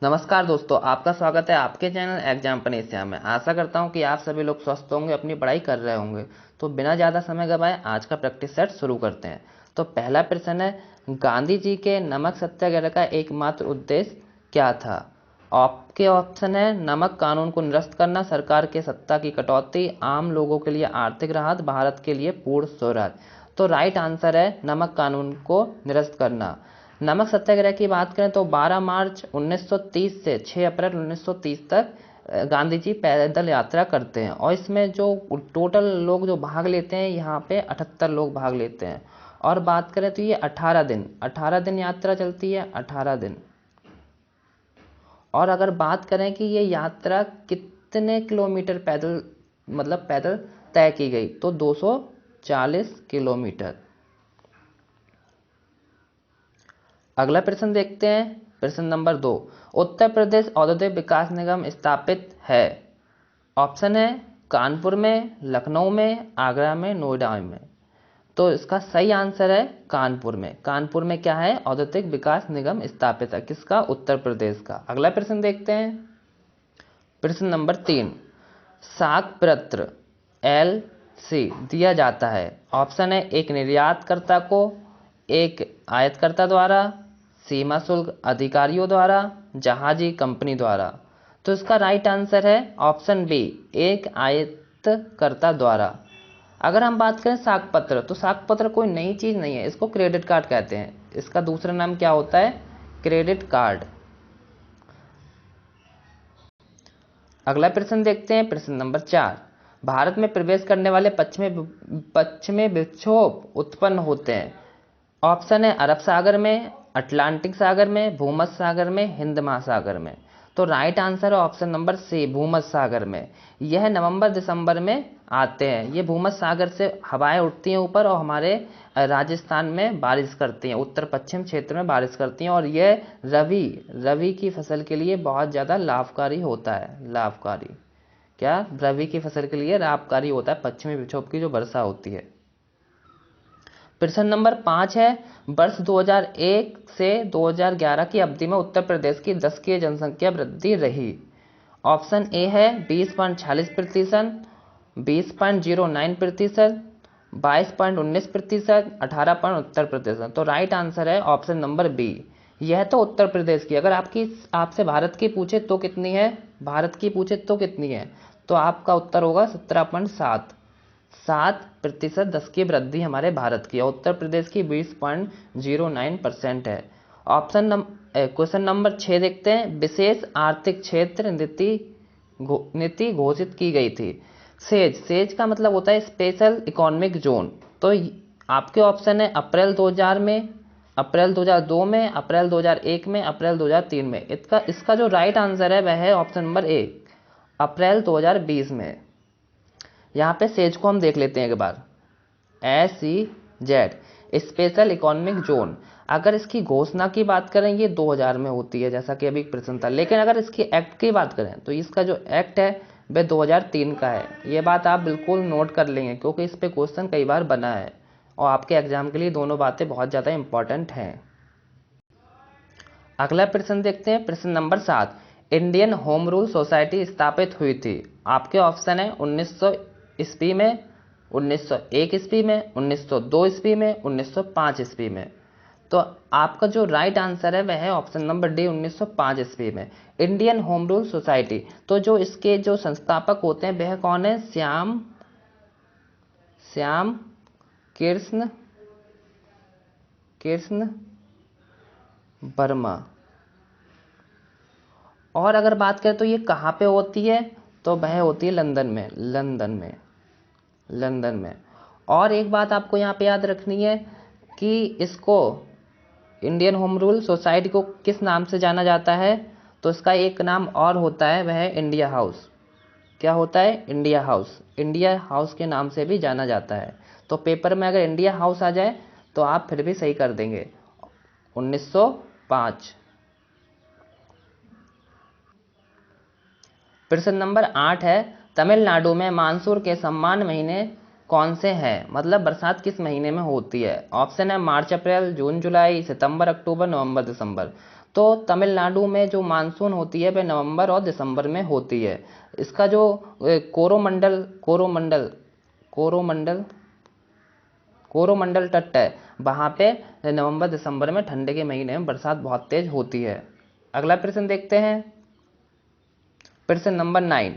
नमस्कार दोस्तों, आपका स्वागत है आपके चैनल एग्जाम पनेसिया में। आशा करता हूं कि आप सभी लोग स्वस्थ होंगे, अपनी पढ़ाई कर रहे होंगे। तो बिना ज़्यादा समय गवाए आज का प्रैक्टिस सेट शुरू करते हैं। तो पहला प्रश्न है, गांधी जी के नमक सत्याग्रह का एकमात्र उद्देश्य क्या था? आपके ऑप्शन है नमक कानून को निरस्त करना, सरकार के सत्ता की कटौती, आम लोगों के लिए आर्थिक राहत, भारत के लिए पूर्ण स्वराज। तो राइट आंसर है नमक कानून को निरस्त करना। नमक सत्याग्रह की बात करें तो 12 मार्च 1930 से 6 अप्रैल 1930 तक गांधी जी पैदल यात्रा करते हैं और इसमें जो टोटल लोग जो भाग लेते हैं, यहाँ पे 78 लोग भाग लेते हैं। और बात करें तो ये 18 दिन यात्रा चलती है, 18 दिन। और अगर बात करें कि ये यात्रा कितने किलोमीटर पैदल तय की गई, तो 240 किलोमीटर। अगला प्रश्न देखते हैं, प्रश्न नंबर 2। उत्तर प्रदेश औद्योगिक विकास निगम स्थापित है। ऑप्शन है कानपुर में, लखनऊ में, आगरा में, नोएडा में। तो इसका सही आंसर है कानपुर में। कानपुर में क्या है? औद्योगिक विकास निगम स्थापित है। किसका? उत्तर प्रदेश का। अगला प्रश्न देखते हैं, प्रश्न नंबर 3। साख पत्र LC दिया जाता है। ऑप्शन है एक निर्यातकर्ता को, एक आयातकर्ता द्वारा, सीमा शुल्क अधिकारियों द्वारा, जहाजी कंपनी द्वारा। तो इसका राइट आंसर है ऑप्शन बी, एक आयातकर्ता द्वारा। अगर हम बात करें साख पत्र, तो साख पत्र कोई नई चीज नहीं है, इसको क्रेडिट कार्ड कहते हैं। इसका दूसरा नाम क्या होता है? Credit card. अगला प्रश्न देखते हैं, प्रश्न नंबर 4। भारत में प्रवेश करने वाले पश्चिमी विक्षोभ उत्पन्न होते हैं। ऑप्शन है अरब सागर में, अटलांटिक सागर में, भूमध्य सागर में, हिंद महासागर में। तो राइट आंसर है ऑप्शन नंबर सी, भूमध्य सागर में। यह नवंबर दिसंबर में आते हैं। ये भूमध्य सागर से हवाएं उठती हैं ऊपर और हमारे राजस्थान में बारिश करती हैं, उत्तर पश्चिम क्षेत्र में बारिश करती हैं। और यह रवि की फसल के लिए बहुत ज़्यादा लाभकारी होता है। लाभकारी क्या? रवि की फसल के लिए लाभकारी होता है पश्चिमी विक्षोभ की जो वर्षा होती है। प्रश्न नंबर 5 है, वर्ष 2001 से 2011 की अवधि में उत्तर प्रदेश की दशकीय जनसंख्या वृद्धि रही। ऑप्शन ए है 20.46%, 20.09%, 22.19%, 18.70%। तो राइट आंसर है ऑप्शन नंबर बी। यह तो उत्तर प्रदेश की। अगर आपसे भारत की पूछे तो कितनी है? भारत की पूछे तो कितनी है? तो आपका उत्तर होगा 17.7% दस की वृद्धि हमारे भारत की, और उत्तर प्रदेश की 20.09% है। क्वेश्चन नंबर 6 देखते हैं, विशेष आर्थिक क्षेत्र नीति घोषित की गई थी। सेज का मतलब होता है स्पेशल इकोनॉमिक जोन। तो आपके ऑप्शन है अप्रैल 2000 में, अप्रैल 2002 में, अप्रैल 2001 में, अप्रैल 2003 में। इसका जो राइट आंसर है वह है ऑप्शन नंबर ए, अप्रैल 2020 में। यहाँ पे सेज को हम देख लेते हैं एक बार। SEZ special economic zone. अगर इसकी घोषणा की बात करें ये 2000 में होती है, जैसा कि अभी प्रश्न था। लेकिन अगर इसकी एक्ट की बात करें तो इसका जो एक्ट है वह 2003 का है। ये बात आप बिल्कुल नोट कर लेंगे, क्योंकि इस पे क्वेश्चन कई बार बना है और आपके एग्जाम के लिए दोनों बातें बहुत ज़्यादा इंपॉर्टेंट हैं। अगला प्रश्न देखते हैं, प्रश्न number 7। Indian home rule society स्थापित हुई थी। आपके ऑप्शन है 1900 ईस्वी में, 1901 ईस्वी में, 1902 ईस्वी में, 1905 ईस्वी में। तो आपका जो राइट आंसर है वह है ऑप्शन नंबर डी, 1905 ईस्वी में। Indian home rule society. तो जो इसके जो संस्थापक होते हैं वह कौन है? श्याम कृष्ण वर्मा। और अगर बात करें तो ये कहाँ पे होती है? तो वह होती है लंदन में। और एक बात आपको यहाँ पे याद रखनी है कि इसको इंडियन होम रूल सोसाइटी को किस नाम से जाना जाता है? तो इसका एक नाम और होता है, वह है इंडिया हाउस। क्या होता है? India house. इंडिया हाउस के नाम से भी जाना जाता है। तो पेपर में अगर इंडिया हाउस आ जाए तो आप फिर भी सही कर देंगे। 1905। प्रश्न नंबर 8 है, तमिलनाडु में मानसून के समान महीने कौन से हैं? मतलब बरसात किस महीने में होती है? ऑप्शन है मार्च अप्रैल, जून जुलाई, सितंबर अक्टूबर, नवंबर दिसंबर। तो तमिलनाडु में जो मानसून होती है वह नवंबर और दिसंबर में होती है। इसका जो कोरोमंडल तट है वहां पे नवंबर दिसंबर में ठंडे के महीने में बरसात बहुत तेज होती है। अगला प्रश्न देखते हैं, प्रश्न नंबर 9,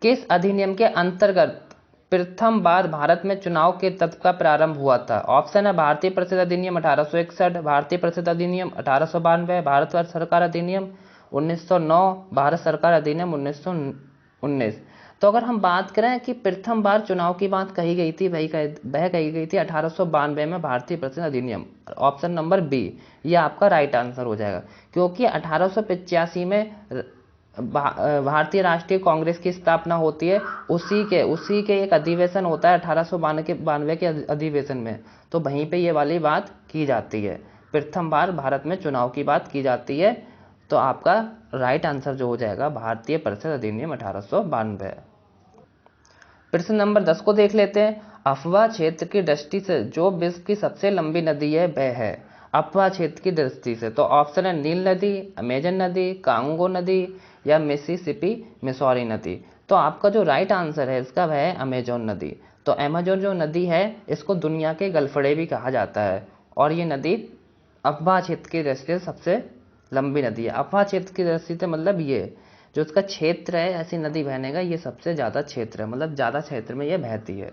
किस अधिनियम के अंतर्गत प्रथम बार भारत में चुनाव के तत्व का प्रारंभ हुआ था? ऑप्शन है भारतीय परिषद अधिनियम 1861, भारतीय परिषद अधिनियम 1892, भारत सरकार अधिनियम 1909, भारत सरकार अधिनियम 1919। तो अगर हम बात करें कि प्रथम बार चुनाव की बात कही गई थी, वह कही गई थी 1892 में भारतीय परिषद अधिनियम। ऑप्शन नंबर बी ये आपका राइट आंसर हो जाएगा, क्योंकि 1885 में भारतीय राष्ट्रीय कांग्रेस की स्थापना होती है। उसी के एक अधिवेशन होता है 1892 के अधिवेशन में, तो वहीं पे ये वाली बात की जाती है, प्रथम बार भारत में चुनाव की बात की जाती है। तो आपका राइट आंसर जो हो जाएगा भारतीय परिषद अधिनियम 1892। प्रश्न नंबर 10 को देख लेते हैं। अफवाह क्षेत्र की दृष्टि से जो विश्व की सबसे लंबी नदी है वह है? अफवाह क्षेत्र की दृष्टि से तो ऑप्शन है नील नदी, अमेजन नदी, कांगो नदी या मिसिसिपी मिसौरी नदी। तो आपका जो राइट आंसर है इसका वह है अमेजोन नदी। तो अमेजोन जो नदी है इसको दुनिया के गलफड़े भी कहा जाता है, और ये नदी अफवाह क्षेत्र की दृष्टि से सबसे लंबी नदी है। अफवाह क्षेत्र की दृष्टि से मतलब ये जो इसका क्षेत्र है ऐसी नदी बहने का, ये सबसे ज्यादा क्षेत्र है, मतलब ज्यादा क्षेत्र में ये बहती है।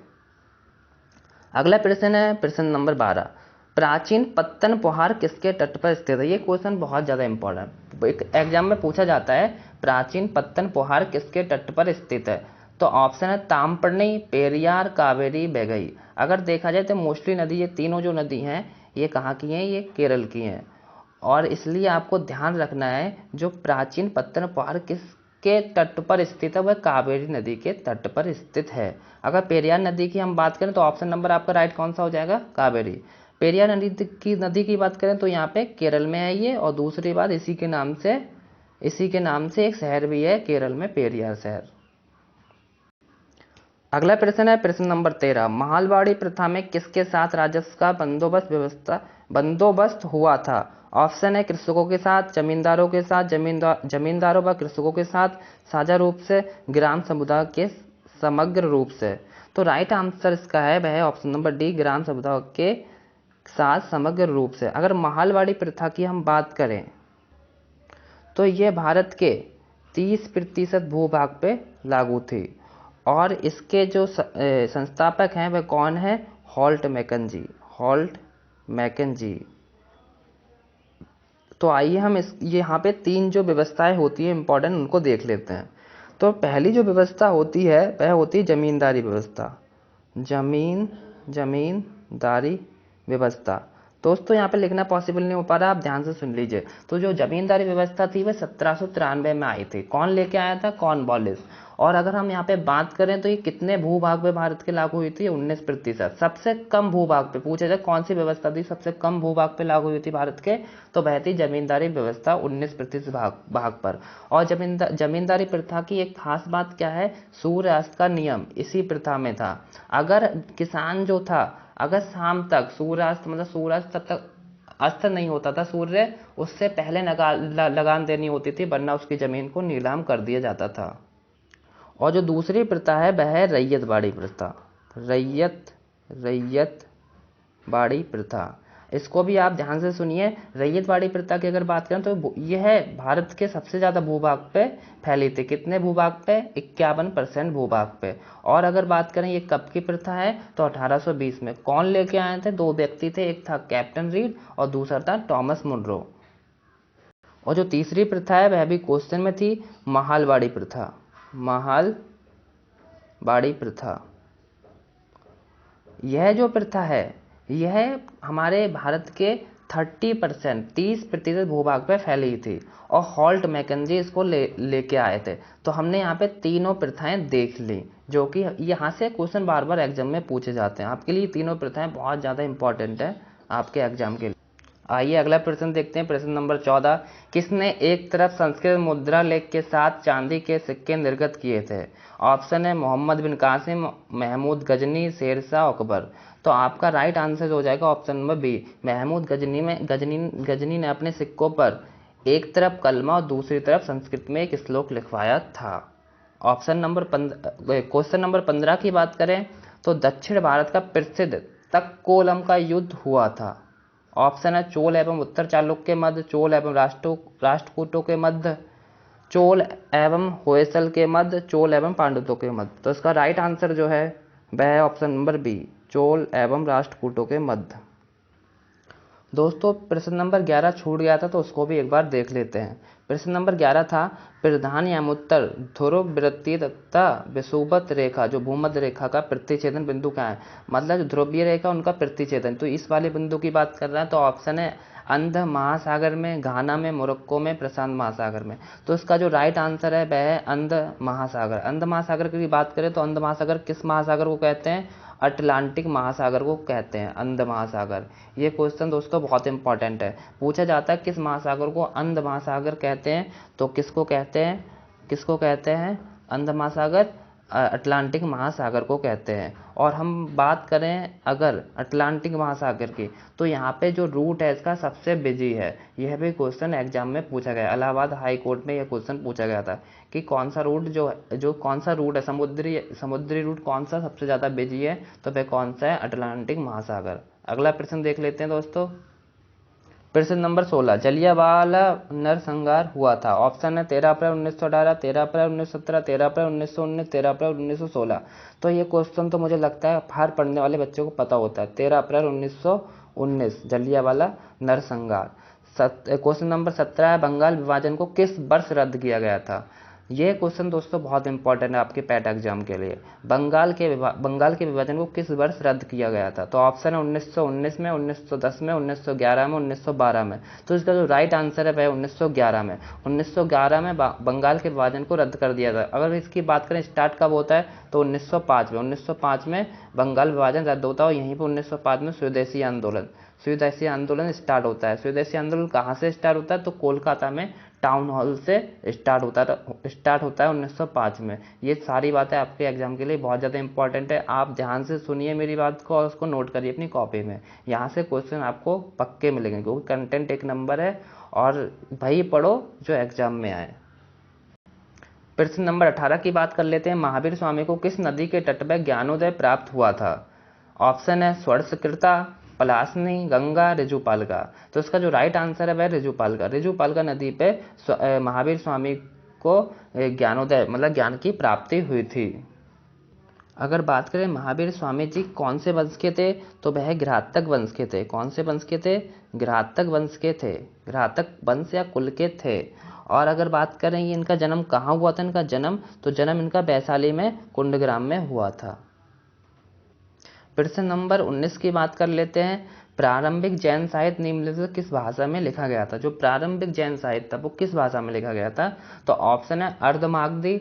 अगला प्रश्न है प्रश्न नंबर 12, प्राचीन पत्तनपोहार किसके तट पर स्थित है? ये क्वेश्चन बहुत ज्यादा इंपॉर्टेंट एक एग्जाम में पूछा जाता है, प्राचीन पत्तनपोहार किसके तट पर स्थित है? तो ऑप्शन है ताम्रपर्णी, पेरियार, कावेरी, बैगई। अगर देखा जाए तो मोस्टली नदी, ये तीनों जो नदी हैं ये कहाँ की हैं? ये केरल की हैं, और इसलिए आपको ध्यान रखना है जो प्राचीन पत्तनपोहार किसके तट पर स्थित है वह कावेरी नदी के तट पर स्थित है। अगर पेरियार नदी की हम बात करें तो ऑप्शन नंबर आपका राइट कौन सा हो जाएगा? कावेरी। पेरियार नदी की बात करें तो यहाँ पे केरल में है ये, और दूसरी बात इसी के नाम से एक शहर भी है केरल में, पेरियार शहर। अगला प्रश्न है प्रश्न नंबर 13, महालवाड़ी प्रथा में किसके साथ राजस्व का बंदोबस्त हुआ था? ऑप्शन है कृषकों के साथ, जमींदारों के साथ, जमींदारों व कृषकों के साथ, साझा रूप से, ग्राम समुदाय के समग्र रूप से। तो राइट आंसर इसका है वह ऑप्शन नंबर डी, ग्राम समुदाय के साथ समग्र रूप से। अगर महालवाड़ी प्रथा की हम बात करें तो यह भारत के 30% भूभाग पे लागू थी, और इसके जो संस्थापक हैं वह कौन है? Holt Mackenzie. तो आइए हम यहाँ पे 3 जो व्यवस्थाएं होती है इंपॉर्टेंट उनको देख लेते हैं। तो पहली जो व्यवस्था होती है वह होती है जमींदारी व्यवस्था। जमींदारी व्यवस्था दोस्तों यहाँ पे लिखना पॉसिबल नहीं हो पा रहा, आप ध्यान से सुन लीजिए। तो जो जमींदारी व्यवस्था थी वह 1793 में आई थी। कौन लेके आया था? कॉर्नवालिस। और अगर हम यहाँ पे बात करें तो ये कितने भूभाग पे भारत के लागू हुई थी? 19%। सबसे कम भूभाग पे पूछा जाए कौन सी व्यवस्था थी सबसे कम भूभाग पे लागू हुई थी भारत के, तो वह थी जमींदारी व्यवस्था 19% भाग पर। और जमींदारी प्रथा की एक खास बात क्या है? सूर्यास्त का नियम इसी प्रथा में था। अगर किसान जो था, अगर शाम तक सूर्यास्त तब तक अस्त नहीं होता था सूर्य, उससे पहले लगान देनी होती थी, वरना उसकी जमीन को नीलाम कर दिया जाता था। और जो दूसरी प्रथा है वह है रैयतवाड़ी प्रथा। रैयतवाड़ी प्रथा, इसको भी आप ध्यान से सुनिए। रैयतवाड़ी प्रथा की अगर बात करें तो यह भारत के सबसे ज्यादा भूभाग पे फैली थी। कितने भूभाग पे? 51% भूभाग पे। और अगर बात करें ये कब की प्रथा है तो 1820 में। कौन लेके आए थे? 2 व्यक्ति थे, एक था कैप्टन रीड और दूसरा था टॉमस मुनरो। और जो तीसरी प्रथा है वह भी क्वेश्चन में थी, महालवाड़ी प्रथा। महालवाड़ी प्रथा, यह जो प्रथा है यह हमारे भारत के 30% भूभाग पे फैली थी, और हॉल्ट मैकेंजी इसको लेके आए थे। तो हमने यहाँ पे तीनों प्रथाएं देख ली, जो कि यहाँ से क्वेश्चन बार बार एग्जाम में पूछे जाते हैं। आपके लिए तीनों प्रथाएं बहुत ज़्यादा इंपॉर्टेंट है आपके एग्जाम के लिए। आइए अगला प्रश्न देखते हैं प्रश्न नंबर 14, किसने एक तरफ संस्कृत मुद्रा लेख के साथ चांदी के सिक्के निर्गत किए थे? ऑप्शन है मोहम्मद बिन कासिम, महमूद गजनी, शेरशाह, अकबर। तो आपका राइट आंसर हो जाएगा option number B, Mahmud Ghazni ने अपने सिक्कों पर एक तरफ कलमा और दूसरी तरफ संस्कृत में एक श्लोक लिखवाया था। क्वेश्चन नंबर 15 की बात करें तो दक्षिण भारत का प्रसिद्ध तक्कोलम का युद्ध हुआ था। ऑप्शन है चोल एवं उत्तर चालुक्य के मध्य, चोल एवं राष्ट्रकूटों के मध्य, चोल एवं होयसल के मध्य, चोल एवं पांड्यों के मध्य। तो इसका राइट आंसर जो है वह है ऑप्शन नंबर बी, चोल एवं राष्ट्रकूटों के मध्य। दोस्तों प्रश्न नंबर 11 छूट गया था तो उसको भी एक बार देख लेते हैं। प्रश्न नंबर 11 था प्रधान यामोत्तर ध्रुव वृत्तीय तथा विषुवत रेखा जो भूमध्य रेखा का प्रतिच्छेदन बिंदु क्या है। मतलब जो ध्रुवीय रेखा उनका प्रतिच्छेदन, तो इस वाले बिंदु की बात कर रहा है। तो ऑप्शन है अंध महासागर में, घाना में, मोरक्को में, प्रशांत महासागर में। तो इसका जो राइट आंसर है वह है अंध महासागर। अंध महासागर की बात करें तो अंध महासागर किस महासागर को कहते हैं? अटलांटिक महासागर को कहते हैं अंध महासागर। ये क्वेश्चन दोस्तों बहुत इंपॉर्टेंट है, पूछा जाता है किस महासागर को अंध महासागर कहते हैं। तो किसको कहते हैं अंध महासागर? अटलांटिक महासागर को कहते हैं। और हम बात करें अगर अटलांटिक महासागर की, तो यहाँ पे जो रूट है इसका सबसे बिजी है। यह भी क्वेश्चन एग्जाम में पूछा गया, इलाहाबाद हाई कोर्ट में यह क्वेश्चन पूछा गया था कि कौन सा रूट है समुद्री रूट कौन सा सबसे ज़्यादा बिजी है, तो वह कौन सा है? अटलांटिक महासागर। अगला प्रश्न देख लेते हैं दोस्तों। प्रश्न नंबर 16, जलियांवाला नरसंहार हुआ था। ऑप्शन है 13 अप्रैल 1918, 13 अप्रैल 1917, 13 अप्रैल 1919, 13 अप्रैल 1916। तो ये क्वेश्चन तो मुझे लगता है हर पढ़ने वाले बच्चों को पता होता है। 13 अप्रैल 1919 जलियांवाला नरसंहार। क्वेश्चन नंबर 17 है बंगाल विभाजन को किस वर्ष रद्द किया गया था। ये क्वेश्चन दोस्तों बहुत इंपॉर्टेंट है आपके पैट एग्जाम के लिए। बंगाल के विभाजन को किस वर्ष रद्द किया गया था। तो ऑप्शन है 1919 में, 1910 में, 1911 में, 1912 में। तो इसका जो राइट आंसर है वह 1911 में। 1911 में बंगाल के विभाजन को रद्द कर दिया था। अगर इसकी बात करें स्टार्ट कब होता है तो 1905 में। 1905 में बंगाल विभाजन रद्द होता है और यहीं पर 1905 में स्वदेशी आंदोलन स्टार्ट होता है। स्वदेशी आंदोलन कहाँ से स्टार्ट होता है तो कोलकाता में टाउन हॉल से स्टार्ट होता है 1905 में। ये सारी बातें आपके एग्जाम के लिए बहुत ज़्यादा इंपॉर्टेंट है। आप ध्यान से सुनिए मेरी बात को और उसको नोट करिए अपनी कॉपी में। यहाँ से क्वेश्चन आपको पक्के मिलेंगे क्योंकि कंटेंट एक नंबर है और वही पढ़ो जो एग्जाम में आए। प्रश्न नंबर 18 की बात कर लेते हैं। महावीर स्वामी को किस नदी के तट पर ज्ञानोदय प्राप्त हुआ था। ऑप्शन है स्वर्णकृता, पलासनी, गंगा, ऋजुपालका। तो इसका जो राइट आंसर है वह ऋजुपालका नदी पे महावीर स्वामी को ज्ञानोदय मतलब ज्ञान की प्राप्ति हुई थी। अगर बात करें महावीर स्वामी जी कौन से वंश के थे तो वह घ्रातक वंश के थे। कौन से वंश के थे? घ्रातक वंश के थे, घ्रातक वंश या कुल के थे। और अगर बात करें ये इनका जन्म कहाँ हुआ था, इनका जन्म इनका वैशाली में कुंडग्राम में हुआ था। प्रश्न नंबर 19 की बात कर लेते हैं। प्रारंभिक जैन साहित्य निम्नलिखित किस भाषा में लिखा गया था। जो प्रारंभिक जैन साहित्य था वो किस भाषा में लिखा गया था। तो ऑप्शन है अर्धमागधी,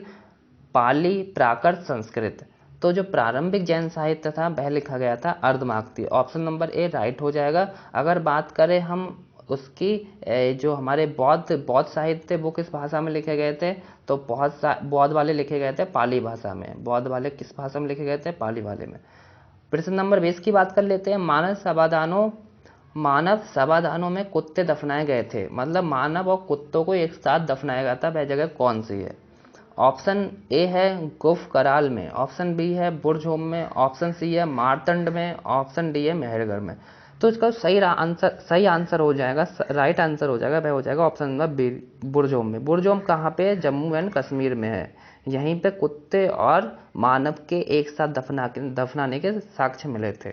पाली, प्राकृत, संस्कृत। तो जो प्रारंभिक जैन साहित्य था वह लिखा गया था Ardhamagadhi. Option number A right हो जाएगा। अगर बात करें हम उसकी जो हमारे बौद्ध साहित्य वो किस भाषा में लिखे गए थे तो बौद्ध वाले लिखे गए थे पाली भाषा में। बौद्ध वाले किस भाषा में लिखे गए थे? पाली वाले में। प्रश्न नंबर 20 की बात कर लेते हैं। मानव सभादानों में कुत्ते दफनाए गए थे। मतलब मानव और कुत्तों को एक साथ दफनाया गया था, वह जगह कौन सी है। ऑप्शन ए है गुफ कराल में, ऑप्शन बी है बुरझोम में, ऑप्शन सी है मारतंड में, ऑप्शन डी है मेहरगढ़ में। तो इसका सही आंसर हो जाएगा, राइट आंसर हो जाएगा वह हो जाएगा ऑप्शन नंबर बी, बुरझोम में। बुरझोम कहाँ पे? जम्मू एंड कश्मीर में है। यहीं पे कुत्ते और मानव के एक साथ दफनाने के साक्ष्य मिले थे।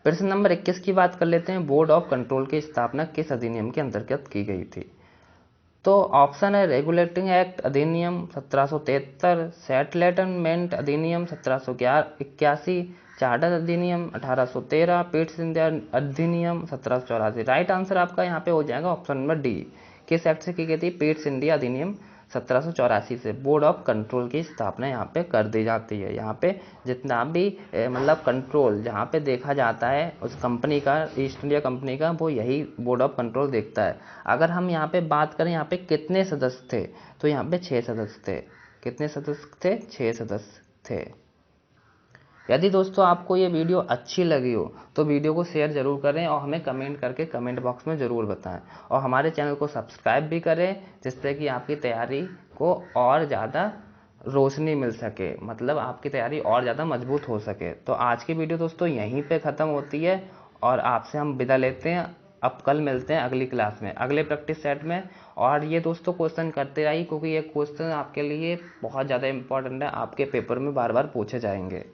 प्रश्न नंबर 21 की बात कर लेते हैं। बोर्ड ऑफ कंट्रोल की स्थापना किस अधिनियम के अंतर्गत की गई थी। तो ऑप्शन है रेगुलेटिंग एक्ट अधिनियम 1773, सेटलमेंट अधिनियम 1781, चार्टर अधिनियम 1813, पीट्स इंडिया अधिनियम 1784। राइट आंसर आपका यहाँ पे हो जाएगा ऑप्शन नंबर डी। किस एक्ट से की गई थी? पीट्स इंडिया अधिनियम 1784 से बोर्ड ऑफ कंट्रोल की स्थापना यहाँ पे कर दी जाती है। यहाँ पे जितना भी मतलब कंट्रोल जहाँ पे देखा जाता है उस कंपनी का, ईस्ट इंडिया कंपनी का, वो यही बोर्ड ऑफ कंट्रोल देखता है। अगर हम यहाँ पे बात करें यहाँ पे कितने सदस्य थे तो यहाँ पे 6 सदस्य थे। कितने सदस्य थे? 6 सदस्य थे। यदि दोस्तों आपको ये वीडियो अच्छी लगी हो तो वीडियो को शेयर ज़रूर करें और हमें कमेंट करके कमेंट बॉक्स में ज़रूर बताएं, और हमारे चैनल को सब्सक्राइब भी करें, जिससे कि आपकी तैयारी को और ज़्यादा रोशनी मिल सके, मतलब आपकी तैयारी और ज़्यादा मजबूत हो सके। तो आज की वीडियो दोस्तों यहीं पे ख़त्म होती है और आपसे हम विदा लेते हैं। अब कल मिलते हैं अगली क्लास में, अगले प्रैक्टिस सेट में। और ये दोस्तों क्वेश्चन करते रहिए, क्योंकि ये क्वेश्चन आपके लिए बहुत ज़्यादा इंपॉर्टेंट है, आपके पेपर में बार बार पूछे जाएंगे।